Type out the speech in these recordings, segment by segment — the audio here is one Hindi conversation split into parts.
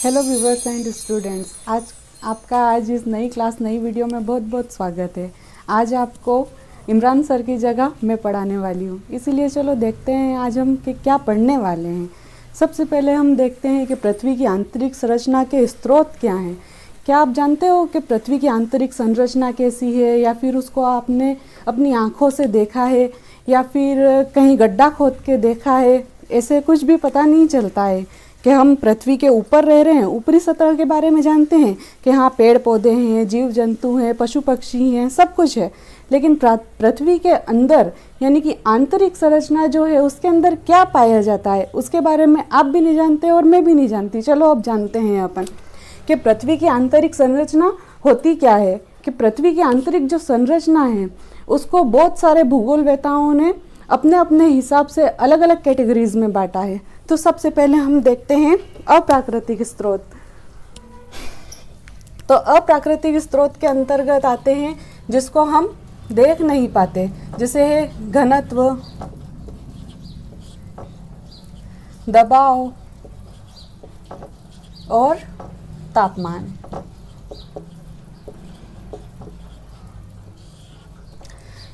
हेलो व्यूवर्स एंड स्टूडेंट्स, आज इस नई क्लास नई वीडियो में बहुत बहुत स्वागत है। आज आपको इमरान सर की जगह मैं पढ़ाने वाली हूँ, इसीलिए चलो देखते हैं आज हम कि क्या पढ़ने वाले हैं। सबसे पहले हम देखते हैं कि पृथ्वी की आंतरिक संरचना के स्रोत क्या हैं। क्या आप जानते हो कि पृथ्वी की आंतरिक संरचना कैसी है, या फिर उसको आपने अपनी आँखों से देखा है या फिर कहीं गड्ढा खोद के देखा है? ऐसे कुछ भी पता नहीं चलता है कि हम पृथ्वी के ऊपर रह रहे हैं। ऊपरी सतह के बारे में जानते हैं कि हाँ, पेड़ पौधे हैं, जीव जंतु हैं, पशु पक्षी हैं, सब कुछ है। लेकिन पृथ्वी के अंदर यानी कि आंतरिक संरचना जो है उसके अंदर क्या पाया जाता है, उसके बारे में आप भी नहीं जानते और मैं भी नहीं जानती। चलो अब जानते हैं अपन कि पृथ्वी की आंतरिक संरचना होती क्या है। कि पृथ्वी की आंतरिक जो संरचना है उसको बहुत सारे भूगोलवेताओं ने अपने अपने हिसाब से अलग अलग कैटेगरीज में बांटा है। तो सबसे पहले हम देखते हैं अप्राकृतिक स्रोत। तो अप्राकृतिक स्रोत के अंतर्गत आते हैं जिसको हम देख नहीं पाते, जैसे है घनत्व, दबाव और तापमान।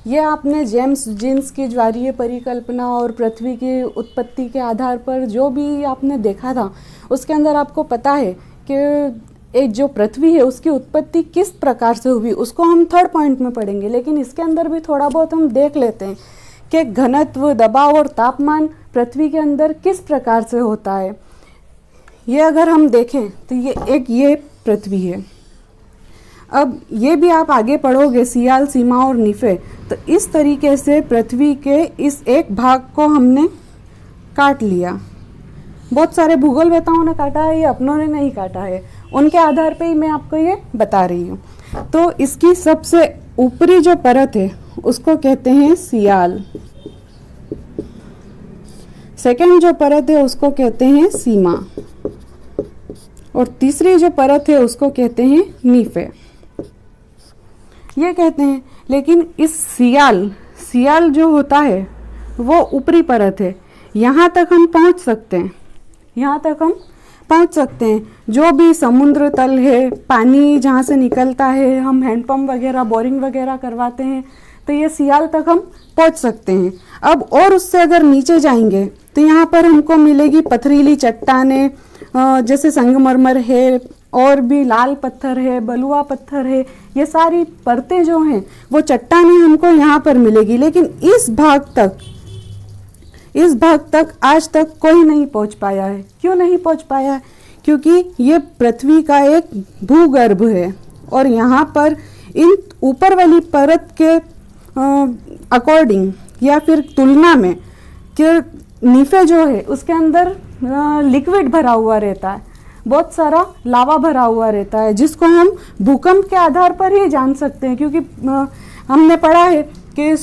ये आपने जेम्स जीन्स की ज्वारीय परिकल्पना और पृथ्वी की उत्पत्ति के आधार पर जो भी आपने देखा था, उसके अंदर आपको पता है कि एक जो पृथ्वी है उसकी उत्पत्ति किस प्रकार से हुई, उसको हम थर्ड पॉइंट में पढ़ेंगे। लेकिन इसके अंदर भी थोड़ा बहुत हम देख लेते हैं कि घनत्व, दबाव और तापमान पृथ्वी के अंदर किस प्रकार से होता है। ये अगर हम देखें तो ये पृथ्वी है। अब ये भी आप आगे पढ़ोगे, सियाल, सीमा और नीफे। तो इस तरीके से पृथ्वी के इस एक भाग को हमने काट लिया। बहुत सारे भूगोलवेताओं ने काटा है, ये अपनों ने नहीं काटा है। उनके आधार पे ही मैं आपको ये बता रही हूँ। तो इसकी सबसे ऊपरी जो परत है उसको कहते हैं सियाल। सेकंड जो परत है उसको कहते हैं सीमा, और तीसरी जो परत है उसको कहते हैं नीफे। ये कहते हैं, लेकिन इस सियाल जो होता है वो ऊपरी परत है। यहाँ तक हम पहुँच सकते हैं, यहाँ तक हम पहुँच सकते हैं। जो भी समुद्र तल है, पानी जहाँ से निकलता है, हम हैंडपम्प वगैरह, बोरिंग वगैरह करवाते हैं, तो ये सियाल तक हम पहुँच सकते हैं। अब और उससे अगर नीचे जाएंगे तो यहाँ पर हमको मिलेगी पथरीली चट्टानें, जैसे संगमरमर है, और भी लाल पत्थर है, बलुआ पत्थर है। ये सारी परतें जो हैं वो चट्टानें हमको यहाँ पर मिलेगी। लेकिन इस भाग तक आज तक कोई नहीं पहुँच पाया है। क्यों नहीं पहुँच पाया है? क्योंकि ये पृथ्वी का एक भूगर्भ है, और यहाँ पर इन ऊपर वाली परत के अकॉर्डिंग या फिर तुलना में कि नीफे जो है उसके अंदर लिक्विड भरा हुआ रहता है, बहुत सारा लावा भरा हुआ रहता है, जिसको हम भूकंप के आधार पर ही जान सकते हैं। क्योंकि हमने पढ़ा है कि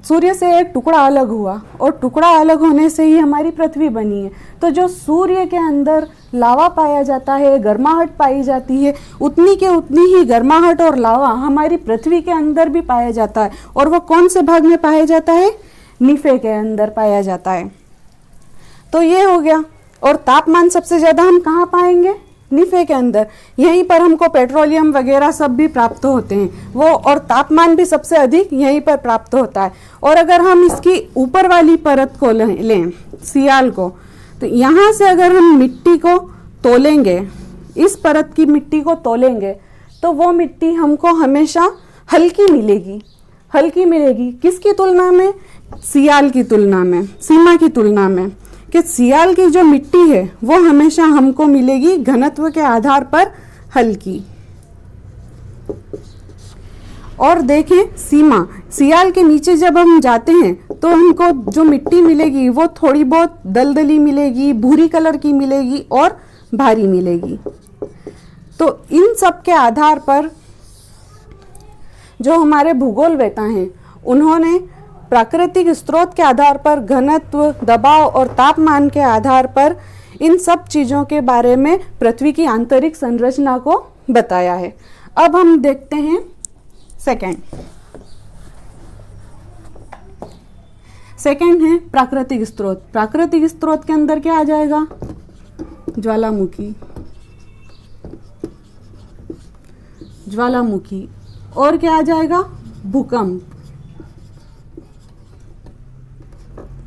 सूर्य से एक टुकड़ा अलग हुआ, और टुकड़ा अलग होने से ही हमारी पृथ्वी बनी है। तो जो सूर्य के अंदर लावा पाया जाता है, गर्माहट पाई जाती है, उतनी के उतनी ही गर्माहट और लावा हमारी पृथ्वी के अंदर भी पाया जाता है। और वो कौन से भाग में पाया जाता है? नीफे के अंदर पाया जाता है। तो ये हो गया। और तापमान सबसे ज़्यादा हम कहाँ पाएंगे? नीफे के अंदर। यहीं पर हमको पेट्रोलियम वगैरह सब भी प्राप्त होते हैं वो, और तापमान भी सबसे अधिक यहीं पर प्राप्त होता है। और अगर हम इसकी ऊपर वाली परत को लें, सियाल को, तो यहाँ से अगर हम मिट्टी को तोलेंगे, इस परत की मिट्टी को तोलेंगे, तो वो मिट्टी हमको हमेशा हल्की मिलेगी। हल्की मिलेगी किसकी तुलना में? सियाल की तुलना में, सीमा की तुलना में। कि सियाल की जो मिट्टी है वो हमेशा हमको मिलेगी घनत्व के आधार पर हल्की। और देखें सीमा, सियाल के नीचे जब हम जाते हैं तो हमको जो मिट्टी मिलेगी वो थोड़ी बहुत दलदली मिलेगी, भूरी कलर की मिलेगी और भारी मिलेगी। तो इन सब के आधार पर जो हमारे भूगोलवेता हैं उन्होंने प्राकृतिक स्रोत के आधार पर, घनत्व, दबाव और तापमान के आधार पर इन सब चीज़ों के बारे में पृथ्वी की आंतरिक संरचना को बताया है। अब हम देखते हैं सेकंड। सेकंड है प्राकृतिक स्रोत। प्राकृतिक स्रोत के अंदर क्या आ जाएगा? ज्वालामुखी, ज्वालामुखी। और क्या आ जाएगा? भूकंप,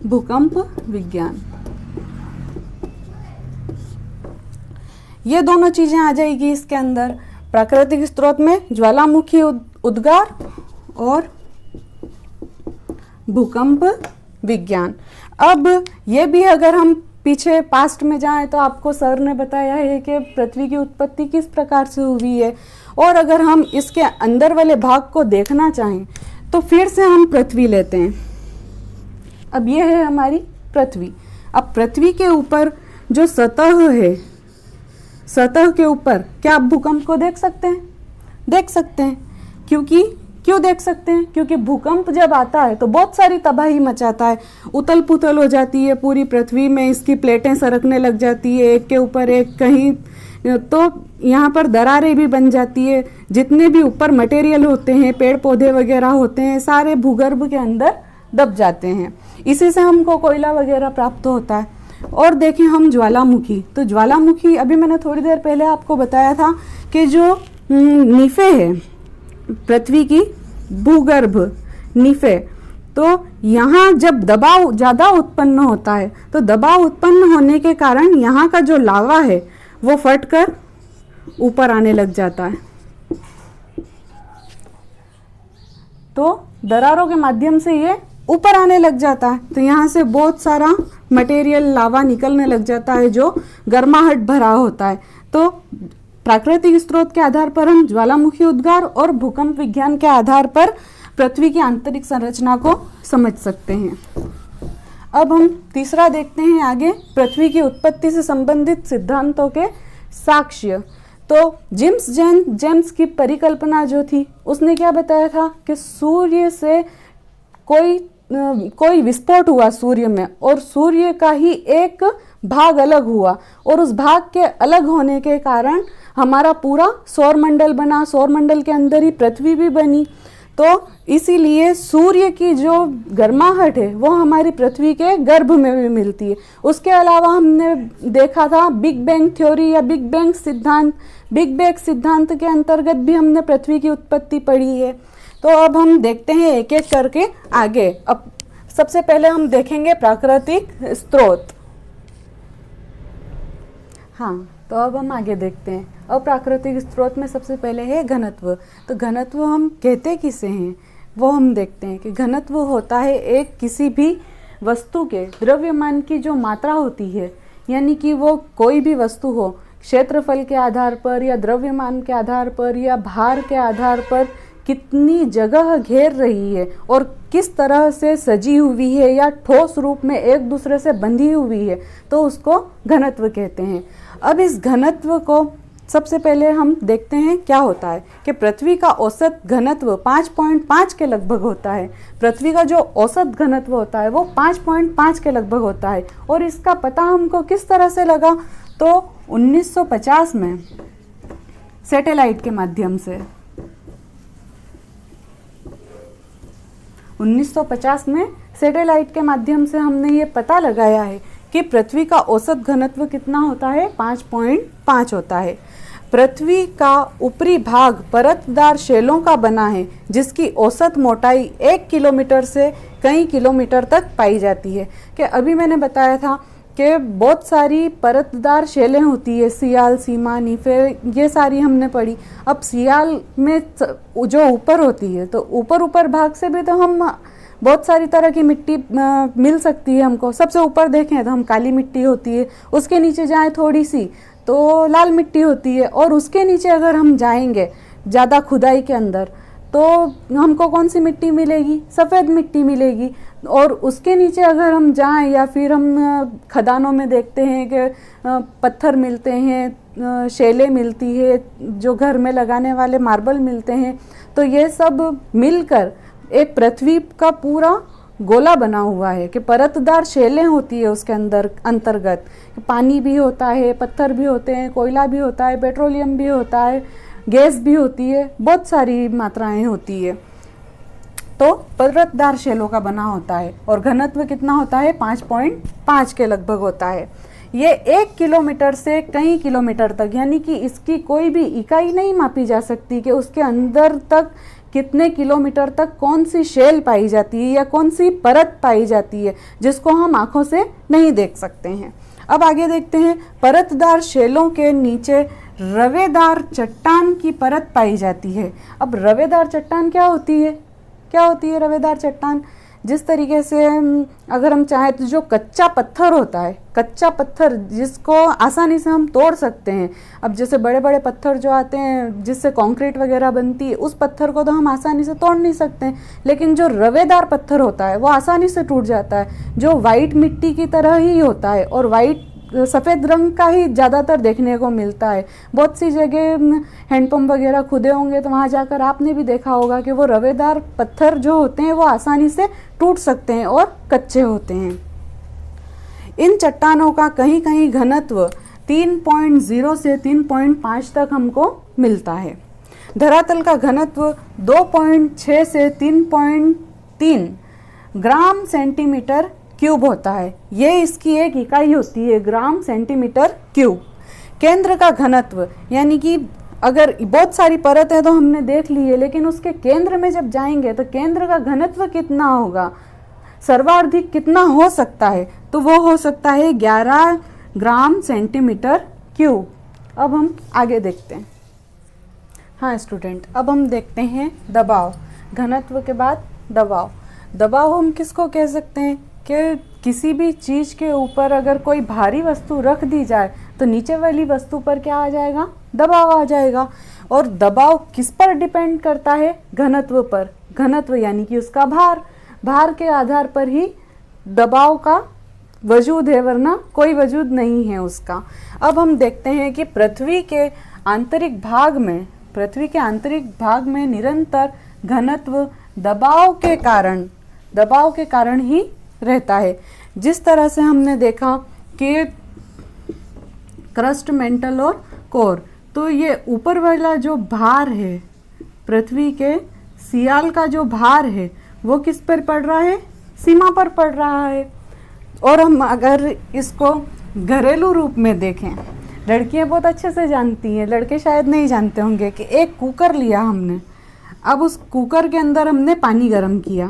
भूकंप विज्ञान। ये दोनों चीजें आ जाएगी इसके अंदर। प्राकृतिक स्रोत में ज्वालामुखी उद्गार और भूकंप विज्ञान। अब ये भी अगर हम पीछे पास्ट में जाएं तो आपको सर ने बताया है कि पृथ्वी की उत्पत्ति किस प्रकार से हुई है, और अगर हम इसके अंदर वाले भाग को देखना चाहें तो फिर से हम पृथ्वी लेते हैं। अब ये है हमारी पृथ्वी। अब पृथ्वी के ऊपर जो सतह है, सतह के ऊपर क्या आप भूकंप को देख सकते हैं? देख सकते हैं। क्यों देख सकते हैं? क्योंकि भूकंप जब आता है तो बहुत सारी तबाही मचाता है, उथल पुथल हो जाती है पूरी पृथ्वी में, इसकी प्लेटें सरकने लग जाती है एक के ऊपर एक, कहीं तो यहाँ पर दरारें भी बन जाती है। जितने भी ऊपर मटेरियल होते हैं, पेड़ पौधे वगैरह होते हैं, सारे भूगर्भ के अंदर दब जाते हैं। इसी से हमको कोयला वगैरह प्राप्त होता है। और देखें हम ज्वालामुखी, तो ज्वालामुखी अभी मैंने थोड़ी देर पहले आपको बताया था कि जो नीफे है पृथ्वी की, भूगर्भ नीफे, तो यहाँ जब दबाव ज़्यादा उत्पन्न होता है तो दबाव उत्पन्न होने के कारण यहाँ का जो लावा है वो फटकर ऊपर आने लग जाता है। तो दरारों के माध्यम से ये ऊपर आने लग जाता है, तो यहाँ से बहुत सारा मटेरियल लावा निकलने लग जाता है जो गर्माहट भरा होता है। तो प्राकृतिक स्रोत के आधार पर हम ज्वालामुखी उद्गार और भूकंप विज्ञान के आधार पर पृथ्वी की आंतरिक संरचना को समझ सकते हैं। अब हम तीसरा देखते हैं आगे, पृथ्वी की उत्पत्ति से संबंधित सिद्धांतों के साक्ष्य। तो जेम्स की परिकल्पना जो थी उसने क्या बताया था कि सूर्य से कोई विस्फोट हुआ सूर्य में, और सूर्य का ही एक भाग अलग हुआ, और उस भाग के अलग होने के कारण हमारा पूरा सौरमंडल बना, सौरमंडल के अंदर ही पृथ्वी भी बनी। तो इसीलिए सूर्य की जो गर्माहट है वो हमारी पृथ्वी के गर्भ में भी मिलती है। उसके अलावा हमने देखा था बिग बैंग थ्योरी या बिग बैंग सिद्धांत, बिग बैंग सिद्धांत के अंतर्गत भी हमने पृथ्वी की उत्पत्ति पढ़ी है। तो अब हम देखते हैं एक एक करके आगे। अब सबसे पहले हम देखेंगे प्राकृतिक स्रोत। हाँ, तो अब हम आगे देखते हैं। अब प्राकृतिक स्रोत में सबसे पहले है घनत्व। तो घनत्व हम कहते किसे हैं वो हम देखते हैं कि घनत्व होता है एक किसी भी वस्तु के द्रव्यमान की जो मात्रा होती है, यानी कि वो कोई भी वस्तु हो, क्षेत्रफल के आधार पर या द्रव्यमान के आधार पर या भार के आधार पर कितनी जगह घेर रही है और किस तरह से सजी हुई है या ठोस रूप में एक दूसरे से बंधी हुई है, तो उसको घनत्व कहते हैं। अब इस घनत्व को सबसे पहले हम देखते हैं क्या होता है कि पृथ्वी का औसत घनत्व 5.5 के लगभग होता है। पृथ्वी का जो औसत घनत्व होता है वो 5.5 के लगभग होता है। और इसका पता हमको किस तरह से लगा, तो 1950 में सैटेलाइट के माध्यम से, 1950 में सैटेलाइट के माध्यम से हमने ये पता लगाया है कि पृथ्वी का औसत घनत्व कितना होता है, 5.5 होता है। पृथ्वी का ऊपरी भाग परतदार शैलों का बना है जिसकी औसत मोटाई 1 किलोमीटर से कई किलोमीटर तक पाई जाती है। कि अभी मैंने बताया था कि बहुत सारी परतदार शैलें होती है, सियाल, सीमा, नीफे, ये सारी हमने पढ़ी। अब सियाल में जो ऊपर होती है तो ऊपर भाग से भी तो हम बहुत सारी तरह की मिट्टी मिल सकती है हमको। सबसे ऊपर देखें तो हम काली मिट्टी होती है, उसके नीचे जाएं थोड़ी सी तो लाल मिट्टी होती है, और उसके नीचे अगर हम जाएंगे ज़्यादा खुदाई के अंदर तो हमको कौन सी मिट्टी मिलेगी, सफ़ेद मिट्टी मिलेगी। और उसके नीचे अगर हम जाएं या फिर हम खदानों में देखते हैं कि पत्थर मिलते हैं, शैलें मिलती है, जो घर में लगाने वाले मार्बल मिलते हैं, तो ये सब मिलकर एक पृथ्वी का पूरा गोला बना हुआ है कि परतदार शैलें होती है उसके अंदर अंतर्गत। पानी भी होता है, पत्थर भी होते हैं, कोयला भी होता है, पेट्रोलियम भी होता है, गैस भी होती है, बहुत सारी मात्राएं होती है। तो परतदार शैलों का बना होता है और घनत्व कितना होता है 5.5 के लगभग होता है। ये 1 किलोमीटर से कई किलोमीटर तक, यानी कि इसकी कोई भी इकाई नहीं मापी जा सकती कि उसके अंदर तक कितने किलोमीटर तक कौन सी शेल पाई जाती है या कौन सी परत पाई जाती है, जिसको हम आंखों से नहीं देख सकते हैं। अब आगे देखते हैं, परतदार शेलों के नीचे रवेदार चट्टान की परत पाई जाती है। अब रवेदार चट्टान क्या होती है? क्या होती है रवेदार चट्टान? जिस तरीके से अगर हम चाहें तो जो कच्चा पत्थर होता है, कच्चा पत्थर जिसको आसानी से हम तोड़ सकते हैं, अब जैसे बड़े बड़े पत्थर जो आते हैं जिससे कंक्रीट वगैरह बनती है, उस पत्थर को तो हम आसानी से तोड़ नहीं सकते हैं, लेकिन जो रवेदार पत्थर होता है वो आसानी से टूट जाता है, जो वाइट मिट्टी की तरह ही होता है और वाइट सफ़ेद रंग का ही ज़्यादातर देखने को मिलता है। बहुत सी जगह हैंडपम्प वगैरह खुदे होंगे तो वहाँ जाकर आपने भी देखा होगा कि वो रवेदार पत्थर जो होते हैं वो आसानी से टूट सकते हैं और कच्चे होते हैं। इन चट्टानों का कहीं कहीं घनत्व 3.0 से 3.5 तक हमको मिलता है। धरातल का घनत्व 2.6 से 3.3 ग्राम सेंटीमीटर क्यूब होता है। ये इसकी एक इकाई होती है, ग्राम सेंटीमीटर क्यूब। केंद्र का घनत्व, यानी कि अगर बहुत सारी परत है तो हमने देख ली है, लेकिन उसके केंद्र में जब जाएंगे तो केंद्र का घनत्व कितना होगा, सर्वाधिक कितना हो सकता है, तो वो हो सकता है 11 ग्राम सेंटीमीटर क्यूब। अब हम आगे देखते हैं। हाँ स्टूडेंट, अब हम देखते हैं दबाव। घनत्व के बाद दबाव। दबाव हम किसको कह सकते हैं कि किसी भी चीज़ के ऊपर अगर कोई भारी वस्तु रख दी जाए तो नीचे वाली वस्तु पर क्या आ जाएगा, दबाव आ जाएगा। और दबाव किस पर डिपेंड करता है, घनत्व पर। घनत्व यानी कि उसका भार, भार के आधार पर ही दबाव का वजूद है, वरना कोई वजूद नहीं है उसका। अब हम देखते हैं कि पृथ्वी के आंतरिक भाग में निरंतर घनत्व दबाव के कारण ही रहता है। जिस तरह से हमने देखा कि क्रस्ट, मेंटल और कोर, तो ये ऊपर वाला जो भार है, पृथ्वी के सियाल का जो भार है वो किस पर पड़ रहा है, सीमा पर पड़ रहा है। और हम अगर इसको घरेलू रूप में देखें, लड़कियां बहुत अच्छे से जानती हैं, लड़के शायद नहीं जानते होंगे, कि एक कुकर लिया हमने, अब उस कुकर के अंदर हमने पानी गर्म किया,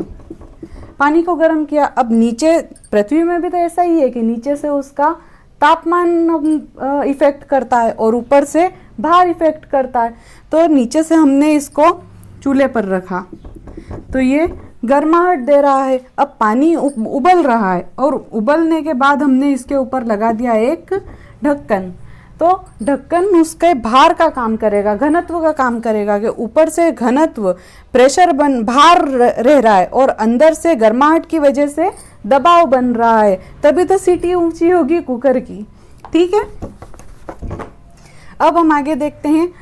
पानी को गर्म किया। अब नीचे पृथ्वी में भी तो ऐसा ही है कि नीचे से उसका तापमान इफेक्ट करता है और ऊपर से भार इफेक्ट करता है। तो नीचे से हमने इसको चूल्हे पर रखा तो ये गर्माहट दे रहा है, अब पानी उबल रहा है और उबलने के बाद हमने इसके ऊपर लगा दिया एक ढक्कन। तो ढक्कन उसके भार का काम करेगा, घनत्व का काम करेगा, कि ऊपर से घनत्व भार रह रहा है और अंदर से गर्माहट की वजह से दबाव बन रहा है, तभी तो सीटी ऊंची होगी कुकर की। ठीक है, अब हम आगे देखते हैं,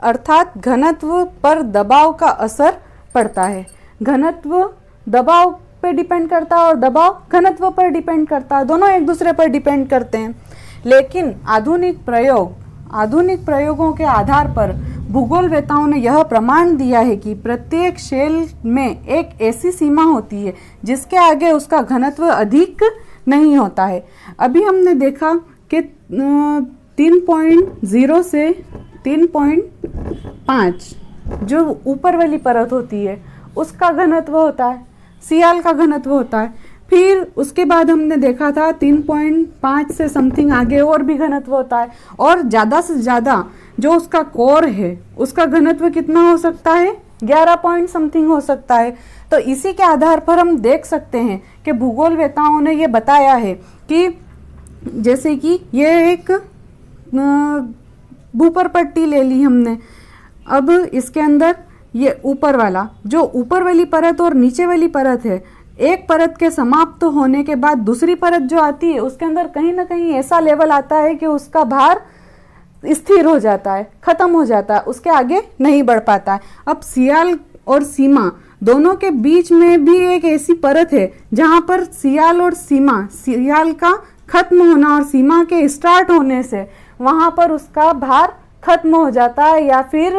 अर्थात घनत्व पर दबाव का असर पड़ता है। घनत्व दबाव पे डिपेंड करता है और दबाव घनत्व पर डिपेंड करता है, दोनों एक दूसरे पर डिपेंड करते हैं। लेकिन आधुनिक प्रयोगों के आधार पर भूगोलवेताओं ने यह प्रमाण दिया है कि प्रत्येक शेल में एक ऐसी सीमा होती है जिसके आगे उसका घनत्व अधिक नहीं होता है। अभी हमने देखा कि 3.0 से 3.5 जो ऊपर वाली परत होती है उसका घनत्व होता है, सियाल का घनत्व होता है। फिर उसके बाद हमने देखा था 3.5 से समथिंग आगे और भी घनत्व होता है, और ज़्यादा से ज़्यादा जो उसका कोर है उसका घनत्व कितना हो सकता है, 11 पॉइंट समथिंग हो सकता है। तो इसी के आधार पर हम देख सकते हैं कि भूगोलवेताओं ने ये बताया है कि जैसे कि ये एक भूपर पट्टी ले ली हमने, अब इसके अंदर ये ऊपर वाली परत और नीचे वाली परत है, एक परत के समाप्त होने के बाद दूसरी परत जो आती है उसके अंदर कहीं ना कहीं ऐसा लेवल आता है कि उसका भार स्थिर हो जाता है, खत्म हो जाता है, उसके आगे नहीं बढ़ पाता है। अब सियाल और सीमा दोनों के बीच में भी एक ऐसी परत है जहां पर सियाल का खत्म होना और सीमा के स्टार्ट होने से वहां पर उसका भार खत्म हो जाता है या फिर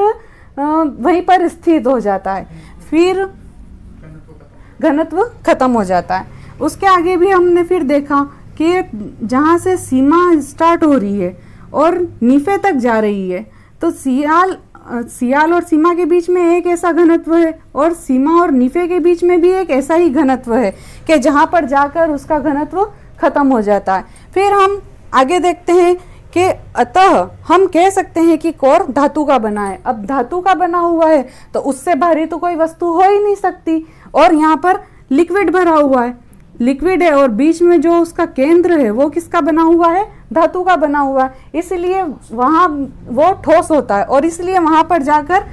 वहीं पर स्थित हो जाता है। फिर घनत्व खत्म हो जाता है। उसके आगे भी हमने फिर देखा कि जहाँ से सीमा स्टार्ट हो रही है और नीफे तक जा रही है, तो सियाल और सीमा के बीच में एक ऐसा घनत्व है और सीमा और नीफे के बीच में भी एक ऐसा ही घनत्व है कि जहाँ पर जाकर उसका घनत्व खत्म हो जाता है। फिर हम आगे देखते हैं कि अतः हम कह सकते हैं कि कोर धातु का बना है। अब धातु का बना हुआ है तो उससे भारी तो कोई वस्तु हो ही नहीं सकती, और यहाँ पर लिक्विड भरा हुआ है, लिक्विड है, और बीच में जो उसका केंद्र है वो किसका बना हुआ है? धातु का बना हुआ है। इसलिए वहाँ वो ठोस होता है और इसलिए वहाँ पर जाकर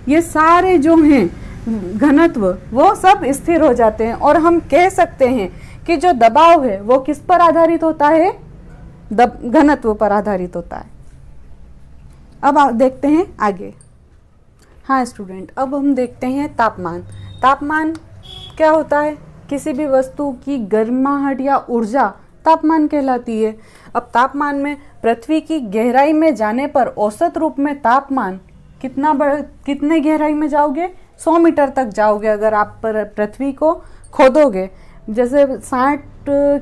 ये सारे जो हैं घनत्व वो सब स्थिर हो जाते हैं, और हम कह सकते हैं कि जो दबाव है वो किस पर आधारित होता है? घनत्व पर आधारित होता है। अब देखते हैं आगे। हाँ स्टूडेंट, अब हम देखते हैं तापमान। तापमान क्या होता है? किसी भी वस्तु की गर्माहट या ऊर्जा तापमान कहलाती है। अब तापमान में पृथ्वी की गहराई में जाने पर औसत रूप में तापमान कितने गहराई में जाओगे? 100 मीटर तक जाओगे अगर आप पृथ्वी को खोदोगे। जैसे 60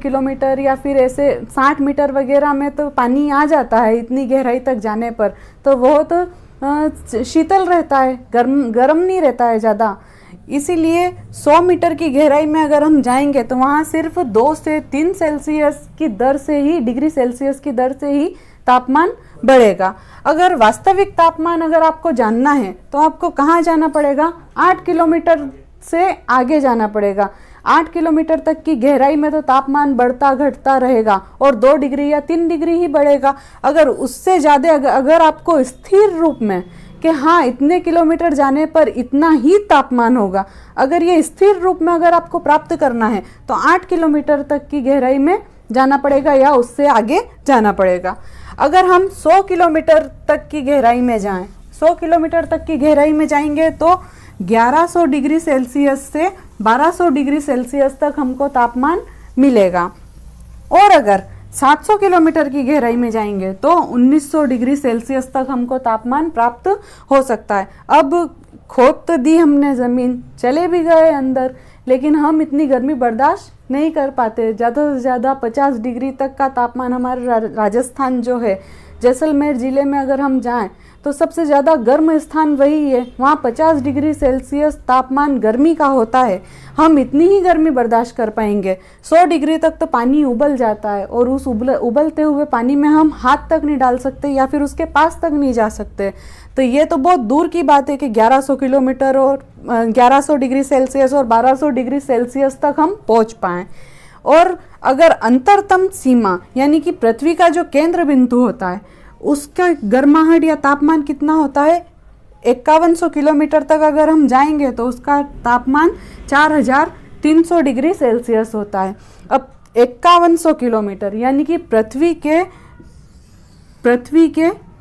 किलोमीटर या फिर ऐसे 60 मीटर वगैरह में तो पानी आ जाता है इतनी गहराई तक जाने पर, तो वो तो शीतल रहता है, गर्म नहीं रहता है ज़्यादा। इसीलिए 100 मीटर की गहराई में अगर हम जाएंगे तो वहाँ सिर्फ 2 से 3 सेल्सियस की दर से ही, डिग्री सेल्सियस की दर से ही तापमान बढ़ेगा। अगर वास्तविक तापमान अगर आपको जानना है तो आपको कहाँ जाना पड़ेगा? 8 किलोमीटर से आगे जाना पड़ेगा। 8 किलोमीटर तक की गहराई में तो तापमान बढ़ता घटता रहेगा और 2 डिग्री या 3 डिग्री ही बढ़ेगा। अगर उससे ज़्यादा अगर आपको स्थिर रूप में कि हाँ इतने किलोमीटर जाने पर इतना ही तापमान होगा, अगर ये स्थिर रूप में अगर आपको प्राप्त करना है तो 8 किलोमीटर तक की गहराई में जाना पड़ेगा या उससे आगे जाना पड़ेगा। अगर हम 100 किलोमीटर तक की गहराई में जाएं, 100 किलोमीटर तक की गहराई में जाएंगे तो 1100 डिग्री सेल्सियस से 1200 डिग्री सेल्सियस तक हमको तापमान मिलेगा। और अगर 700 किलोमीटर की गहराई में जाएंगे तो 1900 डिग्री सेल्सियस तक हमको तापमान प्राप्त हो सकता है। अब खोद तो दी हमने ज़मीन, चले भी गए अंदर, लेकिन हम इतनी गर्मी बर्दाश्त नहीं कर पाते। ज़्यादा से ज़्यादा 50 डिग्री तक का तापमान हमारे राजस्थान जो है, जैसलमेर ज़िले में अगर हम जाएं तो सबसे ज़्यादा गर्म स्थान वही है। वहाँ 50 डिग्री सेल्सियस तापमान गर्मी का होता है। हम इतनी ही गर्मी बर्दाश्त कर पाएंगे। 100 डिग्री तक तो पानी उबल जाता है और उस उबलते हुए पानी में हम हाथ तक नहीं डाल सकते या फिर उसके पास तक नहीं जा सकते। तो ये तो बहुत दूर की बात है कि 1100 किलोमीटर और 1100 डिग्री सेल्सियस और 1200 डिग्री सेल्सियस तक हम पहुँच पाएँ। और अगर अंतरतम सीमा यानी कि पृथ्वी का जो केंद्र बिंदु होता है उसका गर्माहट या तापमान कितना होता है? 5100 किलोमीटर तक अगर हम जाएंगे तो उसका तापमान 4300 डिग्री सेल्सियस होता है। अब 5100 किलोमीटर यानी कि पृथ्वी के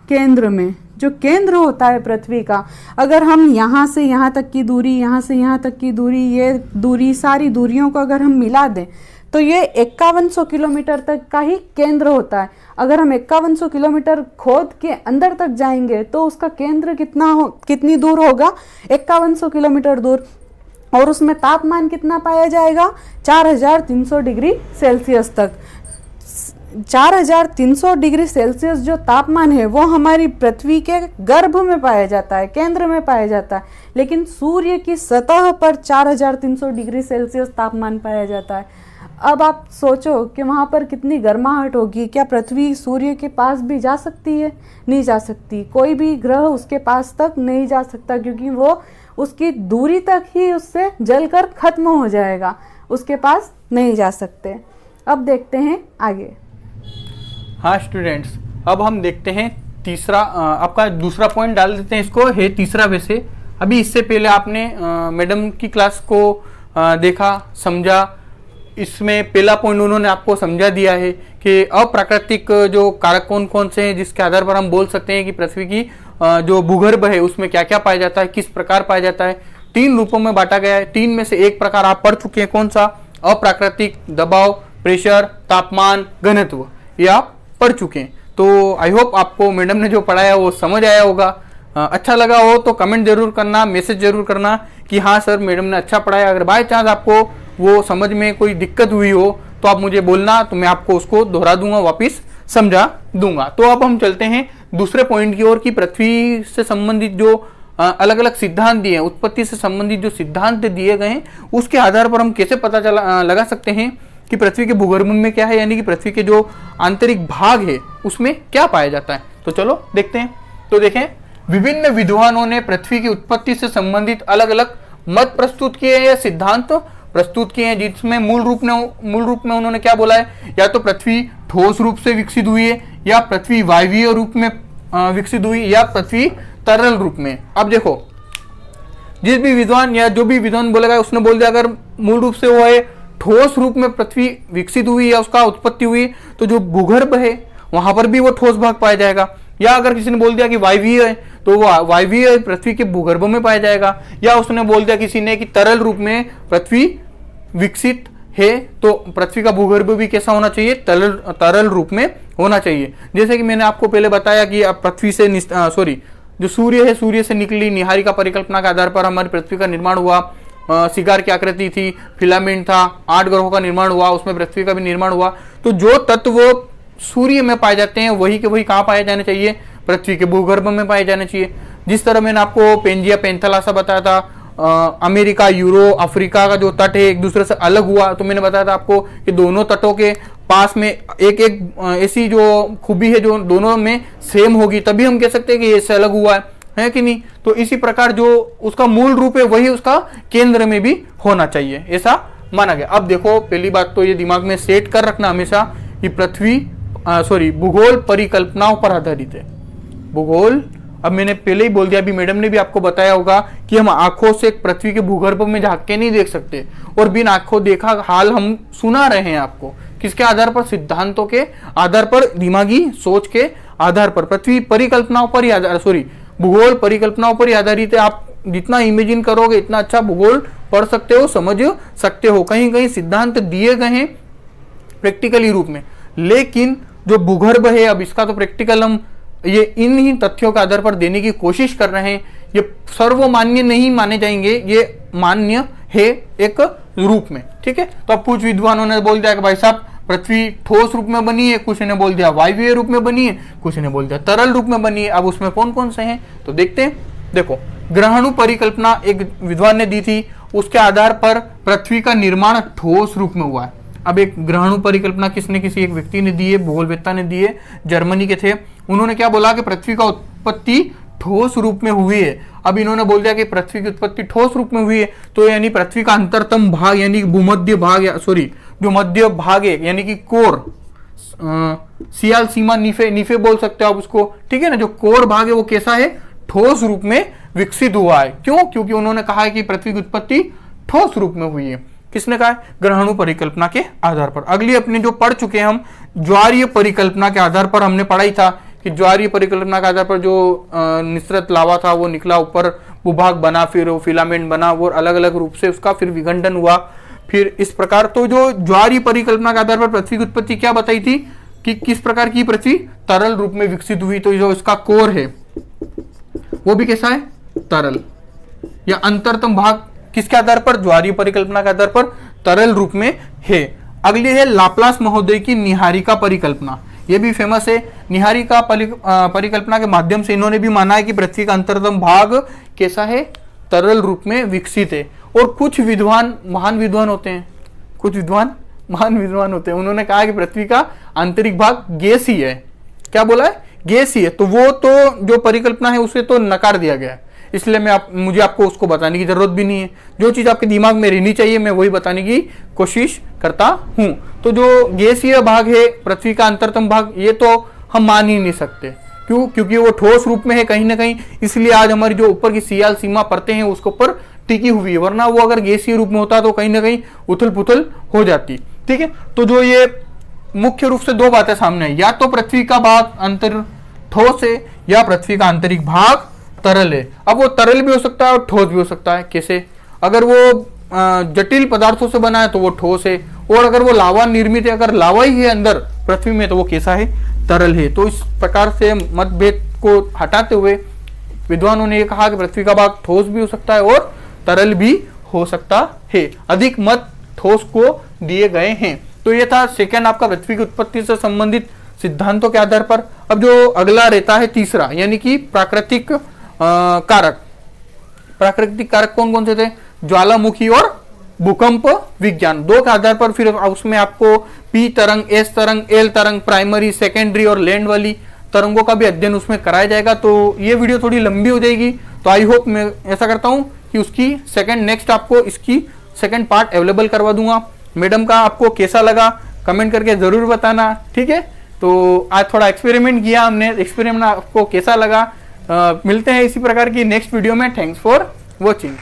केंद्र में, जो केंद्र होता है पृथ्वी का, अगर हम यहाँ से यहाँ तक की दूरी, यहाँ से यहाँ तक की दूरी, ये दूरी, सारी दूरियों को अगर हम मिला दें तो ये 5100 किलोमीटर तक का ही केंद्र होता है। अगर हम 5100 किलोमीटर खोद के अंदर तक जाएंगे तो उसका केंद्र कितनी दूर होगा? 5100 किलोमीटर दूर, और उसमें तापमान कितना पाया जाएगा? 4300 डिग्री सेल्सियस तक। 4300 डिग्री सेल्सियस जो तापमान है वो हमारी पृथ्वी के गर्भ में पाया जाता है, केंद्र में पाया जाता है, लेकिन सूर्य की सतह पर 4300 डिग्री सेल्सियस तापमान पाया जाता है। अब आप सोचो कि वहाँ पर कितनी गर्माहट होगी। क्या पृथ्वी सूर्य के पास भी जा सकती है? नहीं जा सकती। कोई भी ग्रह उसके पास तक नहीं जा सकता क्योंकि वो उसकी दूरी तक ही उससे जलकर खत्म हो जाएगा, उसके पास नहीं जा सकते। अब देखते हैं आगे। हाँ स्टूडेंट्स, अब हम देखते हैं तीसरा, आपका दूसरा पॉइंट डाल देते हैं, इसको है तीसरा। वैसे अभी इससे पहले आपने मैडम की क्लास को देखा, समझा। इसमें पहला पॉइंट उन्होंने आपको समझा दिया है कि अप्राकृतिक जो कारक कौन कौन से हैं जिसके आधार पर हम बोल सकते हैं कि पृथ्वी की जो भूगर्भ है उसमें क्या क्या पाया जाता है, किस प्रकार पाया जाता है। 3 रूपों में बांटा गया है। 3 में से एक प्रकार आप पढ़ चुके हैं, कौन सा? अप्राकृतिक, दबाव, प्रेशर, तापमान, घनत्व, ये आप पढ़ चुके हैं। तो आई होप आपको मैडम ने जो पढ़ाया वो समझ आया होगा। अच्छा लगा हो तो कमेंट जरूर करना, मैसेज जरूर करना कि हाँ सर मैडम ने अच्छा पढ़ाया। अगर बाय चांस आपको वो समझ में कोई दिक्कत हुई हो तो आप मुझे बोलना, तो मैं आपको उसको दोहरा दूंगा, वापस समझा दूंगा। तो अब हम चलते हैं दूसरे पॉइंट की ओर कि पृथ्वी से संबंधित जो अलग अलग सिद्धांत दिए हैं, उत्पत्ति से संबंधित जो सिद्धांत दिए गए हैं उसके आधार पर हम कैसे पता लगा सकते हैं कि पृथ्वी के भूगर्भ में क्या है, यानी कि पृथ्वी के जो आंतरिक भाग है उसमें क्या पाया जाता है। तो चलो देखते हैं। तो देखें, विभिन्न विद्वानों ने पृथ्वी की उत्पत्ति से संबंधित अलग अलग मत प्रस्तुत किए हैं या सिद्धांत प्रस्तुत किए हैं, जिसमें मूल रूप में उन्होंने क्या बोला है, या तो पृथ्वी ठोस रूप से विकसित हुई है, या पृथ्वी वायवीय रूप में विकसित हुई, या पृथ्वी तरल रूप में। अब देखो, जिस भी विद्वान या जो भी विद्वान बोलेगा उसने बोल दिया अगर मूल रूप से वो है ठोस रूप में पृथ्वी विकसित हुई या उसका उत्पत्ति हुई, तो जो भूगर्भ है वहां पर भी वो ठोस भाग पाया जाएगा। या अगर किसी ने बोल दिया कि वायवीय है तो वो वायवीय पृथ्वी के भूगर्भ में पाया जाएगा। या उसने बोल दिया किसी ने कि तरल रूप में पृथ्वी विकसित है, तो पृथ्वी का भूगर्भ भी कैसा होना चाहिए, तरल रूप में होना चाहिए। जैसे कि मैंने आपको पहले बताया कि पृथ्वी से जो सूर्य है, सूर्य से निकली निहारिका परिकल्पना के आधार पर हमारी पृथ्वी का निर्माण हुआ। सिगार की आकृति थी, फिलामेंट था, 8 ग्रहों का निर्माण हुआ, उसमें पृथ्वी का भी निर्माण हुआ। तो जो तत्व सूर्य में पाए जाते हैं वही के वही कहाँ पाए जाने चाहिए, पृथ्वी के भूगर्भ में पाए जाने चाहिए। जिस तरह मैंने आपको पेंजिया पेंथलासा बताया था, अमेरिका, यूरो, अफ्रीका का जो तट है एक दूसरे से अलग हुआ, तो मैंने बताया था आपको कि दोनों तटों के पास में एक एक ऐसी जो खूबी है जो दोनों में सेम होगी, तभी हम कह सकते हैं कि इससे अलग हुआ है कि नहीं। तो इसी प्रकार जो उसका मूल रूप है वही उसका केंद्र में भी होना चाहिए, ऐसा माना गया। अब देखो, पहली बात तो ये दिमाग में सेट कर रखना हमेशा कि पृथ्वी भूगोल परिकल्पनाओं पर आधारित है। भूगोल, अब मैंने पहले ही बोल दिया, अभी मैडम ने भी आपको बताया होगा कि हम आंखों से पृथ्वी के भूगर्भ में झांक के नहीं देख सकते, और बिन आंखों देखा हाल हम सुना रहे हैं आपको। किसके आधार पर, सिद्धांतों के आधार पर, दिमागी सोच के आधार पर। पृथ्वी परिकल्पनाओं पर ही भूगोल परिकल्पनाओं पर ही आधारित है। आप जितना इमेजिन करोगे इतना अच्छा भूगोल पढ़ सकते हो, समझ सकते हो। कहीं कहीं सिद्धांत दिए गए हैं प्रैक्टिकली रूप में, लेकिन जो भूगर्भ है, अब इसका तो प्रैक्टिकल हम ये इन ही तथ्यों के आधार पर देने की कोशिश कर रहे हैं। ये सर्वमान्य नहीं माने जाएंगे, ये मान्य है एक रूप में, ठीक है। तो अब कुछ विद्वानों ने बोल दिया कि भाई साहब पृथ्वी ठोस रूप में बनी है, कुछ ने बोल दिया वायवीय रूप में बनी है, कुछ ने बोल दिया तरल रूप में बनी है। अब उसमें कौन कौन से हैं तो देखते हैं। देखो, ग्रहणु परिकल्पना एक विद्वान ने दी थी, उसके आधार पर पृथ्वी का निर्माण ठोस रूप में हुआ है। अब एक ग्रहणु परिकल्पना किसी एक व्यक्ति ने दी है, भूगोलवेत्ता ने दी है, जर्मनी के थे। उन्होंने क्या बोला कि पृथ्वी का उत्पत्ति ठोस रूप में हुई है। अब इन्होंने बोल दिया कि पृथ्वी की उत्पत्ति ठोस रूप में हुई है, तो यानी पृथ्वी का अंतरतम भाग यानी भूमध्य भाग, जो मध्य भाग है यानी कि कोर, सियाल सीमा नीफे बोल सकते हो आप उसको, ठीक है ना। जो कोर भाग है वो कैसा है, ठोस रूप में विकसित हुआ है। क्यों? क्योंकि उन्होंने कहा है कि पृथ्वी की उत्पत्ति ठोस रूप में हुई है। किसने कहा? ग्रहणु परिकल्पना के आधार पर। अगली अपने जो पढ़ चुके हैं हम, ज्वारीय परिकल्पना के आधार पर हमने पढ़ा ही था कि ज्वारीय परिकल्पना के आधार पर जो निसरत लावा था वो निकला, ऊपर भूभाग बना, फिर वो फिलामेंट बना, वो अलग अलग रूप से उसका फिर विखंडन हुआ, फिर इस प्रकार। तो जो ज्वारीय परिकल्पना के आधार पर पृथ्वी की उत्पत्ति क्या बताई थी कि किस प्रकार की पृथ्वी तरल रूप में विकसित हुई। तो जो इसका कोर है वो भी कैसा है, तरल, या अंतरतम भाग किसके आधार पर, ज्वारीय परिकल्पना के आधार पर तरल रूप में है। अगली है लाप्लास महोदय की निहारिका परिकल्पना, ये भी फेमस है। निहारिका परिकल्पना के माध्यम से इन्होंने भी माना है कि पृथ्वी का अंतरतम भाग कैसा है, तरल रूप में विकसित है। और कुछ विद्वान महान विद्वान होते हैं, उन्होंने कहा कि पृथ्वी का आंतरिक भाग गैसीय है। क्या बोला है? गैसीय। तो वो तो जो परिकल्पना है उसे तो नकार दिया गया है, इसलिए मुझे आपको उसको बताने की जरूरत भी नहीं है। जो चीज आपके दिमाग में रहनी चाहिए मैं वही बताने की कोशिश करता हूं। तो जो गैसीय भाग है पृथ्वी का अंतरतम भाग, ये तो हम मान ही नहीं सकते। क्यों? क्योंकि वो ठोस रूप में है कहीं ना कहीं, इसलिए आज हमारी जो ऊपर की सियाल सीमा परतें हैं उसके ऊपर टिकी हुई है, वरना वो अगर गैसीय रूप में होता तो कहीं ना कहीं उथल पुथल हो जाती, ठीक है। तो जो ये मुख्य रूप से दो बातें सामने है, या तो पृथ्वी का भाग अंतर ठोस है या पृथ्वी का आंतरिक भाग तरल है। अब वो तरल भी हो सकता है और ठोस भी हो सकता है। कैसे? अगर वो जटिल पदार्थों से बना है तो वो ठोस है, और अगर वो लावा निर्मित है, अगर लावा ही है अंदर पृथ्वी में, तो वो कैसा है, तरल है। तो इस प्रकार से मतभेद को हटाते हुए विद्वानों ने ये कहा कि पृथ्वी का भाग ठोस भी हो सकता है और तरल भी हो सकता है। अधिक मत ठोस को दिए गए हैं। तो ये था सेकंड आपका पृथ्वी की उत्पत्ति से संबंधित सिद्धांतों के आधार पर। अब जो अगला रहता है तीसरा, यानी कि प्राकृतिक कारक। प्राकृतिक कारक कौन कौन से थे? ज्वालामुखी और भूकंप विज्ञान। दो के आधार पर फिर उसमें आपको पी तरंग, एस तरंग, एल तरंग, प्राइमरी, सेकेंडरी और लैंड वाली तरंगों का भी अध्ययन उसमें कराया जाएगा। तो ये वीडियो थोड़ी लंबी हो जाएगी, तो आई होप मैं ऐसा करता हूं कि उसकी सेकंड नेक्स्ट आपको इसकी सेकंड पार्ट अवेलेबल करवा दूंगा। मैडम का आपको कैसा लगा कमेंट करके जरूर बताना, ठीक है। तो आज थोड़ा एक्सपेरिमेंट किया हमने, एक्सपेरिमेंट आपको कैसा लगा मिलते हैं इसी प्रकार की नेक्स्ट वीडियो में। Thanks for watching.